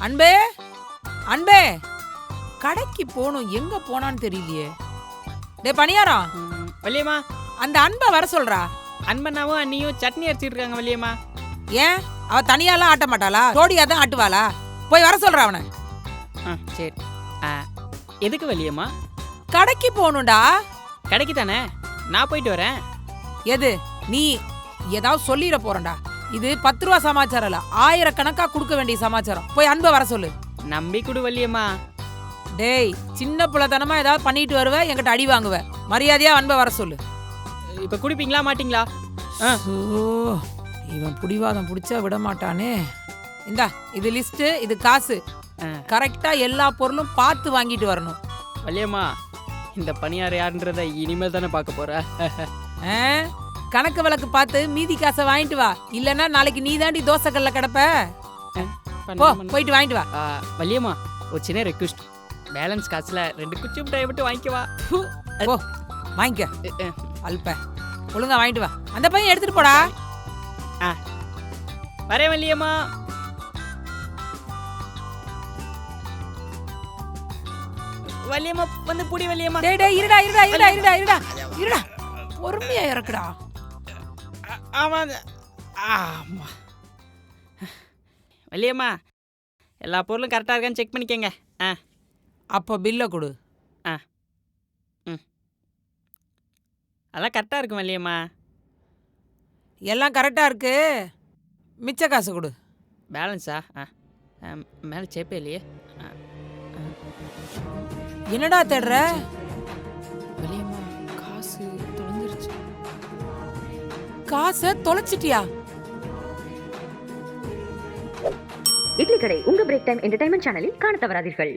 அன்பே அன்பே கடைக்கு போகணும், எங்க போனான்னு தெரியலையே. டே பணியாரம், வள்ளியம்மா அந்த அன்பை வர சொல்றா. அன்பண்ணாவும் அண்ணியும் சட்னி அரைச்சிட்டு இருக்காங்க வள்ளியம்மா. ஏன் அவ தனியாலாம் ஆட்ட மாட்டாளா? ஜோடியா தான் ஆட்டுவாளா? போய் வர சொல்றா அவனை. சரி. எதுக்கு வள்ளியம்மா? கடைக்கு போகணும்டா. கடைக்கு தானே, நான் போயிட்டு வரேன். எது நீ ஏதாவது சொல்லிட போறேன்டா. இது 10 ரூபா சமாச்சாரம் இல்ல, 1000 கணக்கா கொடுக்க வேண்டிய சமாச்சாரம். போய் அன்பை வர சொல்லு. நம்பி கொடு வள்ளியம்மா. டேய், சின்ன புள்ளத்தனமா ஏதாவது பண்ணிட்டு வருவ, என்கிட்ட அடி வாங்குவ. மரியாதையா அன்பை வர சொல்லு. இப்ப குடிப்பீங்களா மாட்டீங்களா? இவன் புடிவாதம் புடிச்சா விட மாட்டானே. இந்தா இது லிஸ்ட், இது காசு. கரெக்டா எல்லா பொருளும் பார்த்து வாங்கிட்டு வரணும். வள்ளியம்மா, இந்த பணியார் யாருன்றத இனிமேல் தானே பார்க்க போற. கணக்கு வழக்கு பார்த்து மீதி காசை வாங்கிட்டு வா, இல்லன்னா நாளைக்கு நீ தாண்டி தோசைக்கல்ல கிடப்ப. போ, போயிட்டு வாங்கிட்டு வா. வள்ளியம்மா, ஒரு சின்ன ரெக்வஸ்ட். பேலன்ஸ் காசுல 2 குச்சி மிட்டாய் மட்டும் வாங்கிக்கவா. போ வாங்கிக்க. அல்ப ஒழுங்கா வாங்கிட்டு வா. அந்த பையன் எடுத்துட்டு போடா. வரேன் வள்ளியம்மா. வள்ளியம்மா வந்து புடி வள்ளியம்மா. டேய் டேய், இருடா இருடா இருடா இருடா இருடா இருடா, பொறுமையா இறக்குடா. ஆமா வள்ளியம்மா, எல்லா பொருளும் கரெக்டாக இருக்கான்னு செக் பண்ணிக்கங்க. அப்போ பில்லை கொடு. அதெல்லாம் கரெக்டாக இருக்கும் வள்ளியம்மா. எல்லாம் கரெக்டா இருக்கு, மிச்ச காசு கொடு. பேலன்ஸா? மேலே சேப்பே இல்லையே. என்னடா தேடுற? வள்ளியம்மா, காசு தொலைஞ்சிருச்சு. காசை தொலைச்சிட்டியா? இட்லி கடை உங்க பிரேக் டைம் என்டர்டைன்மெண்ட் சேனலில் காண தவறாதீர்கள்.